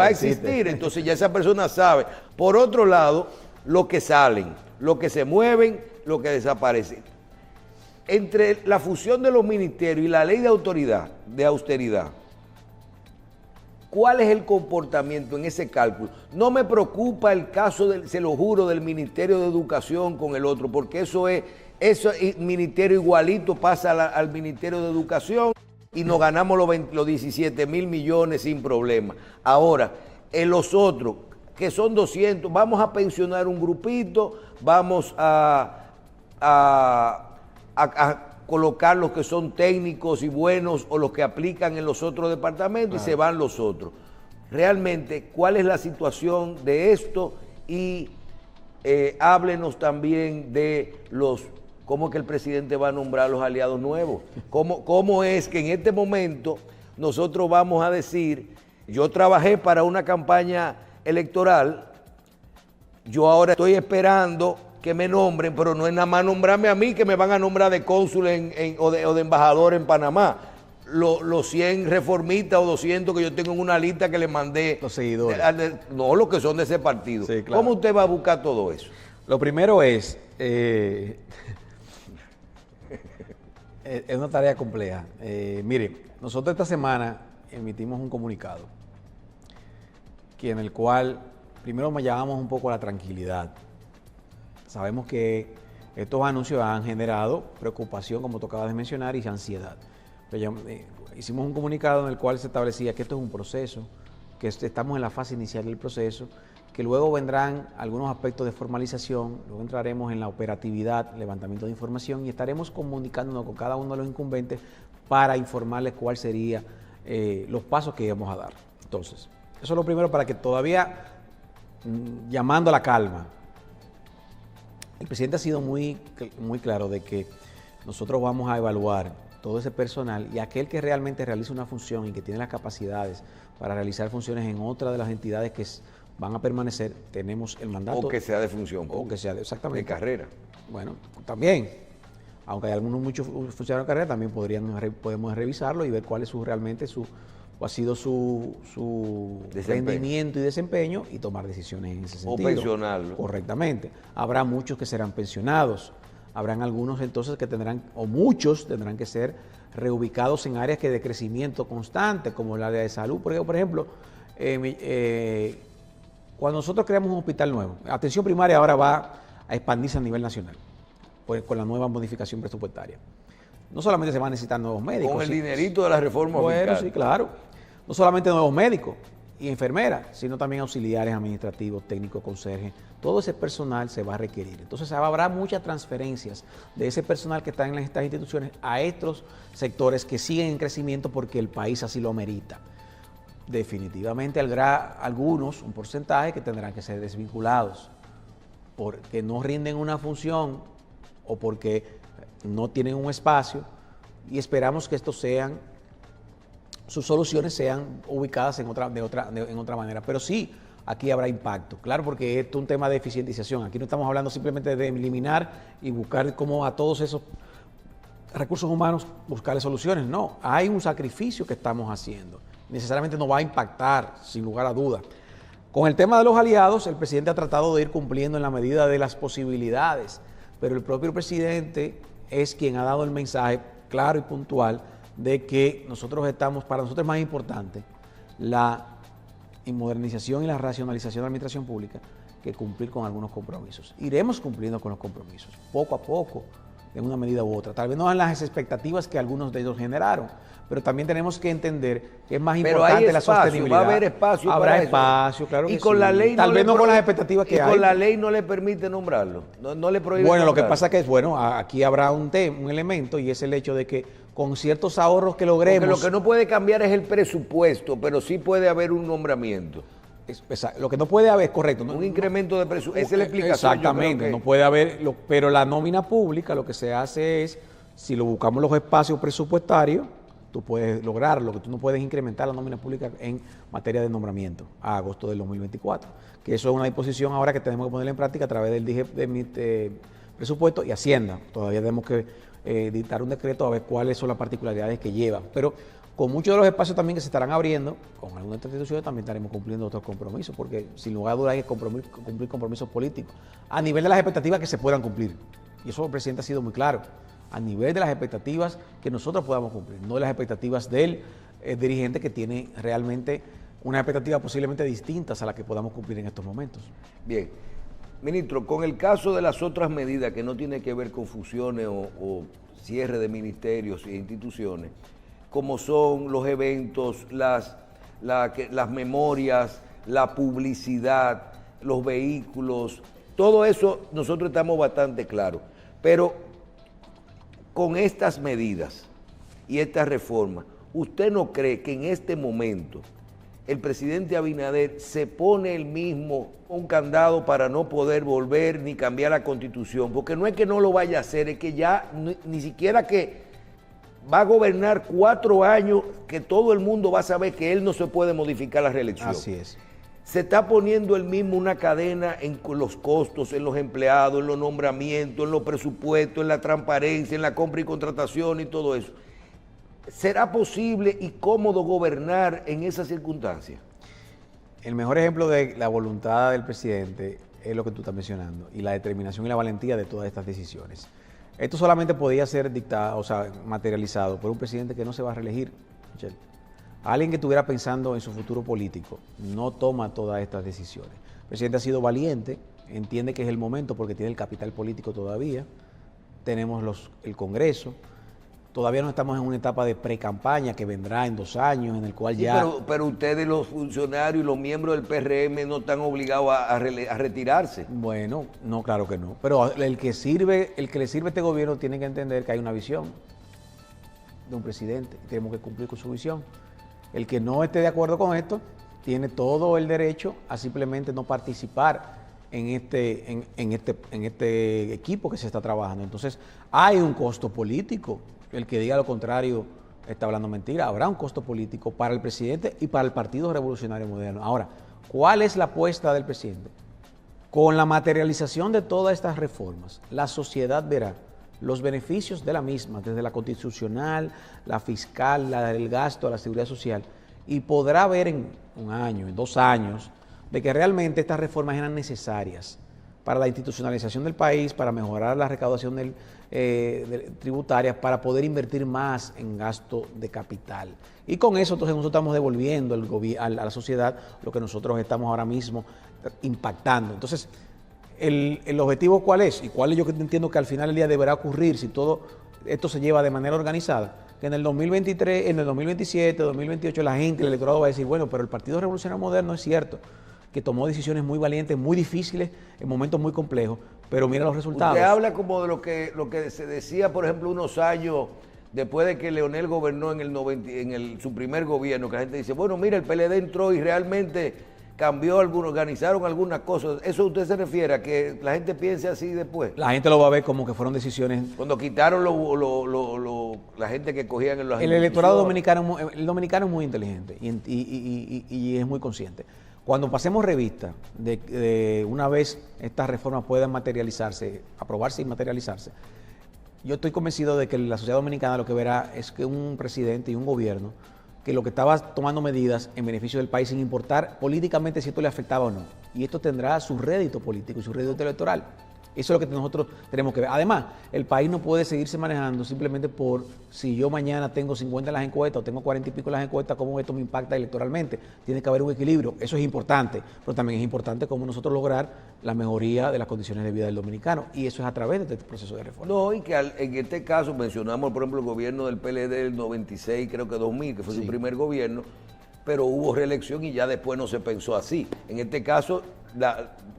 a existir, entonces ya esa persona sabe. Por otro lado, los que salen, los que se mueven, los que desaparecen. Entre la fusión de los ministerios y la ley de austeridad, ¿cuál es el comportamiento en ese cálculo? No me preocupa el caso, se lo juro, del Ministerio de Educación con el otro, porque eso ministerio igualito pasa al Ministerio de Educación y nos ganamos los 17 mil millones sin problema. Ahora, en los otros, que son 200, vamos a pensionar un grupito, vamos a colocar los que son técnicos y buenos o los que aplican en los otros departamentos y se van los otros. Realmente, ¿cuál es la situación de esto? Y háblenos también de cómo es que el presidente va a nombrar los aliados nuevos. ¿Cómo es que en este momento nosotros vamos a decir, yo trabajé para una campaña electoral, yo ahora estoy esperando que me nombren, pero no es nada más nombrarme a mí, que me van a nombrar de cónsul o de embajador en Panamá. Los 100 reformistas o 200 que yo tengo en una lista que le mandé. Los seguidores. No, los que son de ese partido. Sí, claro. ¿Cómo usted va a buscar todo eso? Lo primero es una tarea compleja. Mire, nosotros esta semana emitimos un comunicado en el cual primero me llamamos un poco a la tranquilidad. Sabemos que estos anuncios han generado preocupación, como tú acabas de mencionar, y ansiedad. Pero hicimos un comunicado en el cual se establecía que esto es un proceso, que estamos en la fase inicial del proceso, que luego vendrán algunos aspectos de formalización, luego entraremos en la operatividad, levantamiento de información y estaremos comunicándonos con cada uno de los incumbentes para informarles cuál sería los pasos que íbamos a dar. Entonces, eso es lo primero para que todavía, llamando a la calma, el presidente ha sido muy claro de que nosotros vamos a evaluar todo ese personal, y aquel que realmente realiza una función y que tiene las capacidades para realizar funciones en otra de las entidades que van a permanecer, tenemos el mandato. O que sea de función pública. O que sea exactamente. De carrera. Bueno, también, aunque hay algunos muchos funcionarios de carrera, también podemos revisarlo y ver cuál es realmente ha sido su rendimiento y desempeño y tomar decisiones en ese sentido. O pensionarlo. Correctamente. Habrá muchos que serán pensionados. Habrán algunos entonces que tendrán, o muchos tendrán que ser reubicados en áreas de crecimiento constante, como el área de salud. Porque, por ejemplo, cuando nosotros creamos un hospital nuevo, atención primaria ahora va a expandirse a nivel nacional, pues, con la nueva modificación presupuestaria. No solamente se van a necesitar nuevos médicos. Con el dinerito de la reforma fiscal. Bueno, sí, claro. No solamente nuevos médicos y enfermeras, sino también auxiliares administrativos, técnicos, conserjes. Todo ese personal se va a requerir. Entonces habrá muchas transferencias de ese personal que está en estas instituciones a estos sectores que siguen en crecimiento porque el país así lo amerita. Definitivamente habrá algunos, un porcentaje, que tendrán que ser desvinculados porque no rinden una función o porque no tienen un espacio, y esperamos que sus soluciones sean ubicadas en otra manera. Pero sí, aquí habrá impacto, claro, porque esto es un tema de eficientización. Aquí no estamos hablando simplemente de eliminar y buscar cómo a todos esos recursos humanos buscarle soluciones. No, hay un sacrificio que estamos haciendo. Necesariamente nos va a impactar, sin lugar a dudas. Con el tema de los aliados, el presidente ha tratado de ir cumpliendo en la medida de las posibilidades, pero el propio presidente es quien ha dado el mensaje claro y puntual de que para nosotros es más importante la modernización y la racionalización de la administración pública que cumplir con algunos compromisos. Iremos cumpliendo con los compromisos, poco a poco, en una medida u otra. Tal vez no en las expectativas que algunos de ellos generaron, pero también tenemos que entender que es más importante la sostenibilidad. Va a haber espacio. Habrá espacio, claro que sí. Y con la ley tal vez no con las expectativas que hay. Y con la ley no le permite nombrarlo, no le prohíbe. Bueno, lo que pasa es que, aquí habrá un elemento, y es el hecho de que con ciertos ahorros que logremos. Porque lo que no puede cambiar es el presupuesto, pero sí puede haber un nombramiento. Lo que no puede haber, correcto. Un incremento de presupuesto. Esa es la explicación. Exactamente, no puede haber, pero la nómina pública lo que se hace es, si lo buscamos los espacios presupuestarios, tú puedes lograrlo, que tú no puedes incrementar la nómina pública en materia de nombramiento a agosto del 2024. Que eso es una disposición ahora que tenemos que ponerla en práctica a través del de presupuesto y Hacienda. Todavía tenemos que dictar un decreto a ver cuáles son las particularidades que llevan. Pero con muchos de los espacios también que se estarán abriendo, con algunas instituciones también estaremos cumpliendo otros compromisos, porque sin lugar a dudas hay que cumplir compromisos políticos a nivel de las expectativas que se puedan cumplir. Y eso el presidente ha sido muy claro, a nivel de las expectativas que nosotros podamos cumplir, no de las expectativas del dirigente que tiene realmente unas expectativas posiblemente distintas a las que podamos cumplir en estos momentos. Bien. Ministro, con el caso de las otras medidas que no tienen que ver con fusiones o cierre de ministerios e instituciones, como son los eventos, las memorias, la publicidad, los vehículos, todo eso nosotros estamos bastante claros. Pero con estas medidas y estas reformas, ¿usted no cree que en este momento el presidente Abinader se pone él mismo un candado para no poder volver ni cambiar la Constitución? Porque no es que no lo vaya a hacer, es que ya ni siquiera que va a gobernar 4 años, que todo el mundo va a saber que él no se puede modificar la reelección. Así es. Se está poniendo él mismo una cadena en los costos, en los empleados, en los nombramientos, en los presupuestos, en la transparencia, en la compra y contratación y todo eso. ¿Será posible y cómodo gobernar en esas circunstancias? El mejor ejemplo de la voluntad del presidente es lo que tú estás mencionando, y la determinación y la valentía de todas estas decisiones. Esto solamente podía ser dictado, materializado por un presidente que no se va a reelegir, Michelle. Alguien que estuviera pensando en su futuro político no toma todas estas decisiones. El presidente ha sido valiente, entiende que es el momento porque tiene el capital político todavía, tenemos el Congreso, todavía no estamos en una etapa de pre-campaña que vendrá en 2 años, en el cual ya... Pero ustedes, los funcionarios y los miembros del PRM, no están obligados a retirarse. Bueno, no, claro que no. Pero el que le sirve a este gobierno tiene que entender que hay una visión de un presidente y tenemos que cumplir con su visión. El que no esté de acuerdo con esto tiene todo el derecho a simplemente no participar en este equipo que se está trabajando. Entonces, hay un costo político. el que diga lo contrario está hablando mentira. Habrá un costo político para el presidente y para el Partido Revolucionario Moderno. Ahora, ¿cuál es la apuesta del presidente? Con la materialización de todas estas reformas, la sociedad verá los beneficios de la misma, desde la constitucional, la fiscal, la del gasto, la seguridad social, y podrá ver en un año, en 2 años, de que realmente estas reformas eran necesarias para la institucionalización del país, para mejorar la recaudación tributaria, para poder invertir más en gasto de capital. Y con eso entonces nosotros estamos devolviendo a la sociedad lo que nosotros estamos ahora mismo impactando. Entonces, ¿el objetivo cuál es? Y cuál yo entiendo que al final del día deberá ocurrir si todo esto se lleva de manera organizada, que en el 2023, en el 2027, 2028 la gente, el electorado va a decir, bueno, pero el Partido Revolucionario Moderno es cierto que tomó decisiones muy valientes, muy difíciles, en momentos muy complejos, pero mira los resultados. Usted habla como de lo que se decía, por ejemplo, unos años después de que Leonel gobernó su primer gobierno, que la gente dice, bueno, mira, el PLD entró y realmente cambió organizaron algunas cosas. ¿Eso usted se refiere a que la gente piense así después? La gente lo va a ver como que fueron decisiones. Cuando quitaron la gente que cogían en los... El electorado dominicano, el dominicano es muy inteligente y es muy consciente. Cuando pasemos revista de una vez estas reformas puedan materializarse, aprobarse y materializarse, yo estoy convencido de que la sociedad dominicana lo que verá es que un presidente y un gobierno que lo que estaba tomando medidas en beneficio del país sin importar políticamente si esto le afectaba o no. Y esto tendrá su rédito político y su rédito electoral. Eso es lo que nosotros tenemos que ver. Además, el país no puede seguirse manejando simplemente por si yo mañana tengo 50 en las encuestas o tengo 40 y pico en las encuestas, cómo esto me impacta electoralmente. Tiene que haber un equilibrio. Eso es importante, pero también es importante cómo nosotros lograr la mejoría de las condiciones de vida del dominicano. Y eso es a través de este proceso de reforma. No, y que en este caso mencionamos, por ejemplo, el gobierno del PLD del 96, creo que 2000, que fue su primer gobierno, pero hubo reelección y ya después no se pensó así. En este caso,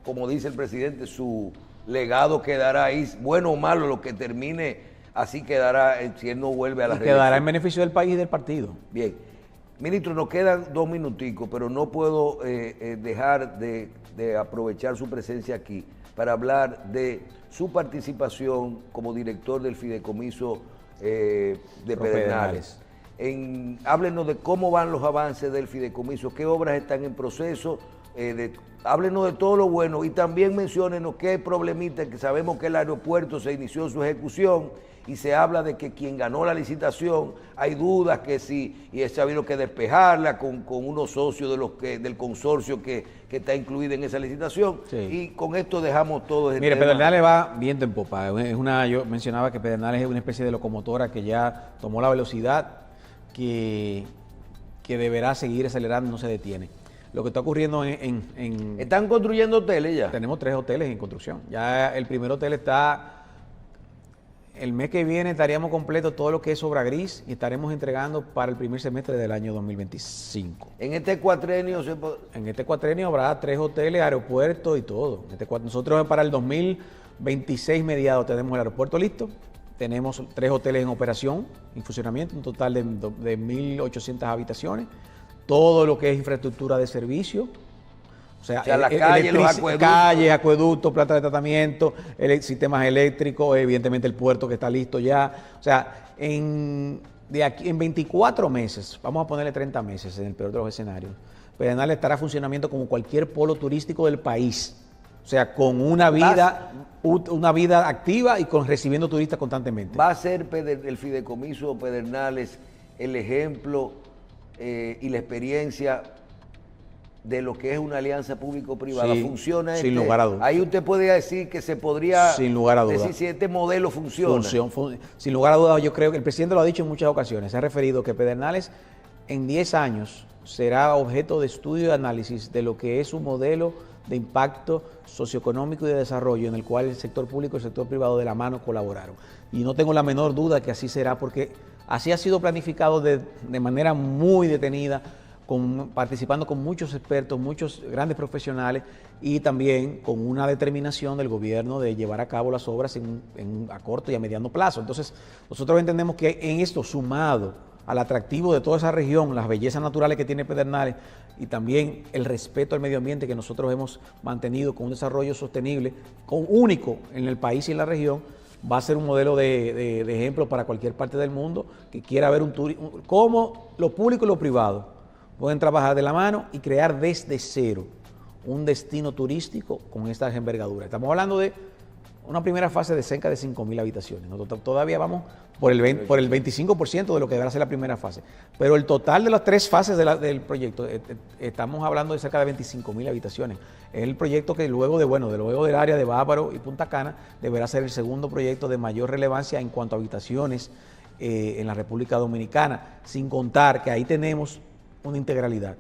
como dice el presidente, su legado quedará ahí, bueno o malo, lo que termine, así quedará si él no vuelve a la reelección. Quedará en beneficio del país y del partido. Bien. Ministro, nos quedan 2 minuticos, pero no puedo dejar de aprovechar su presencia aquí para hablar de su participación como director del fideicomiso de Pedernales. Háblenos de cómo van los avances del fideicomiso, qué obras están en proceso, háblenos de todo lo bueno y también menciónenos qué problemita, que sabemos que el aeropuerto se inició su ejecución y se habla de que quien ganó la licitación, hay dudas que sí, y se ha habido que despejarla con unos socios del consorcio que está incluido en esa licitación. Sí. Y con esto dejamos todo ese Mire, tema. Pedernales va viento en popa. Yo mencionaba que Pedernales es una especie de locomotora que ya tomó la velocidad que deberá seguir acelerando, no se detiene. Lo que está ocurriendo ¿Están construyendo hoteles ya? Tenemos 3 hoteles en construcción. Ya el primer hotel está... El mes que viene estaríamos completos todo lo que es obra gris y estaremos entregando para el primer semestre del año 2025. ¿En este cuatrenio En este cuatrenio habrá 3 hoteles, aeropuerto y todo. Nosotros para el 2026 mediados tenemos el aeropuerto listo, tenemos 3 hoteles en operación, en funcionamiento, un total de 1.800 habitaciones, todo lo que es infraestructura de servicio. O sea las calles, los acueductos. Calles, acueductos, plantas de tratamiento, sistemas eléctricos, evidentemente el puerto que está listo ya. O sea, en 24 meses, vamos a ponerle 30 meses en el peor de los escenarios, Pedernales estará en funcionamiento como cualquier polo turístico del país. O sea, con una vida activa y recibiendo turistas constantemente. ¿Va a ser el fideicomiso Pedernales el ejemplo y la experiencia de lo que es una alianza público-privada? Sí, ¿Funciona? Sin lugar a dudas. Ahí usted podría decir que se podría sin lugar a dudas decir si este modelo funciona. Sin lugar a dudas, yo creo que el presidente lo ha dicho en muchas ocasiones. Se ha referido que Pedernales en 10 años será objeto de estudio y análisis de lo que es un modelo de impacto socioeconómico y de desarrollo en el cual el sector público y el sector privado de la mano colaboraron. Y no tengo la menor duda que así será, porque así ha sido planificado de manera muy detenida, participando con muchos expertos, muchos grandes profesionales y también con una determinación del gobierno de llevar a cabo las obras a corto y a mediano plazo. Entonces, nosotros entendemos que en esto, sumado al atractivo de toda esa región, las bellezas naturales que tiene Pedernales y también el respeto al medio ambiente que nosotros hemos mantenido con un desarrollo sostenible, único en el país y en la región, va a ser un modelo de ejemplo para cualquier parte del mundo que quiera ver cómo lo público y lo privado pueden trabajar de la mano y crear desde cero un destino turístico con estas envergaduras. Estamos hablando de una primera fase de cerca de 5.000 habitaciones. Nosotros todavía vamos por el 25% de lo que deberá ser la primera fase. Pero el total de las 3 fases del proyecto, estamos hablando de cerca de 25.000 habitaciones. Es el proyecto que luego del área de Bávaro y Punta Cana, deberá ser el segundo proyecto de mayor relevancia en cuanto a habitaciones en la República Dominicana, sin contar que ahí tenemos una integralidad.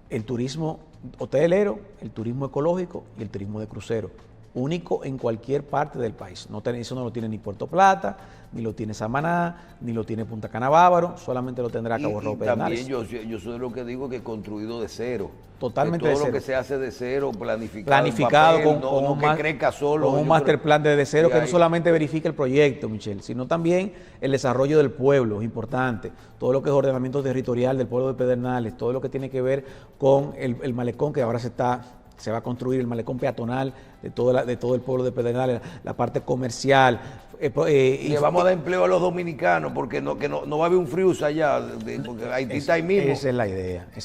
El turismo hotelero, el turismo ecológico y el turismo de crucero, único en cualquier parte del país. Eso no lo tiene ni Puerto Plata, ni lo tiene Samaná, ni lo tiene Punta Cana Bávaro, solamente lo tendrá Cabo Rojo Pedernales. También yo soy de lo que digo que construido de cero. Totalmente de cero. Todo lo que se hace de cero, planificado papel, con un master plan de cero que no solamente verifica el proyecto, Michelle, sino también el desarrollo del pueblo, es importante. Todo lo que es ordenamiento territorial del pueblo de Pedernales, todo lo que tiene que ver con el malecón que ahora se va a construir, el malecón peatonal de todo el pueblo de Pedernales, la parte comercial. Le vamos a dar empleo a los dominicanos porque no va a haber un frius allá, porque Haití está ahí mismo. Esa es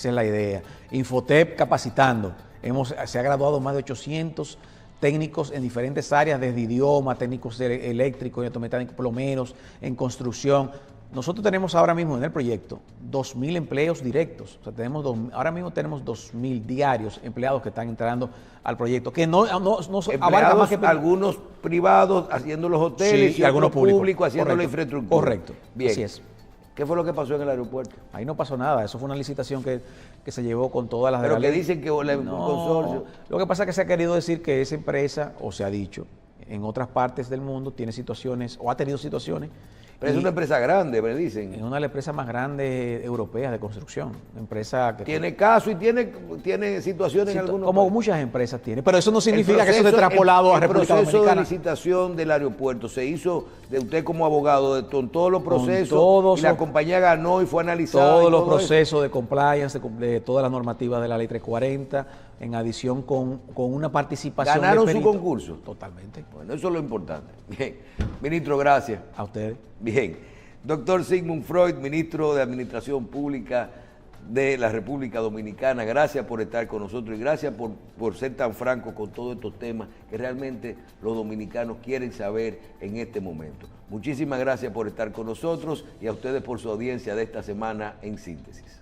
la idea. Infotep capacitando. Se ha graduado más de 800 técnicos en diferentes áreas, desde idioma, técnicos eléctricos, electromecánicos, plomeros, en construcción. Nosotros tenemos ahora mismo en el proyecto 2.000 empleos directos. O sea, ahora mismo tenemos 2.000 diarios empleados que están entrando al proyecto, que no abarca más que algunos privados haciendo los hoteles, sí, y algunos públicos haciendo la infraestructura. Correcto. Bien. Así es. ¿Qué fue lo que pasó en el aeropuerto? Ahí no pasó nada, eso fue una licitación que se llevó con todas las... Pero que dicen que un consorcio... Lo que pasa es que se ha querido decir que esa empresa, o se ha dicho, en otras partes del mundo tiene situaciones, o ha tenido situaciones... Pero es una empresa grande, me dicen. Es una de las empresas más grandes europeas de construcción. Una empresa que tiene caso y tiene situaciones en algunos como países. Muchas empresas tienen. Pero eso no significa que eso esté extrapolado a República Dominicana. El proceso de licitación del aeropuerto se hizo de usted como abogado, con todos los procesos, y la compañía ganó y fue analizada. Todos los procesos de compliance, de todas las normativas de la ley 340, en adición con una participación. ¿Ganaron su concurso? Totalmente. Bueno, eso es lo importante. Bien. Ministro, gracias. A ustedes. Bien. Doctor Sigmund Freud, ministro de Administración Pública de la República Dominicana, gracias por estar con nosotros y gracias por ser tan franco con todos estos temas que realmente los dominicanos quieren saber en este momento. Muchísimas gracias por estar con nosotros y a ustedes por su audiencia de esta semana en Síntesis.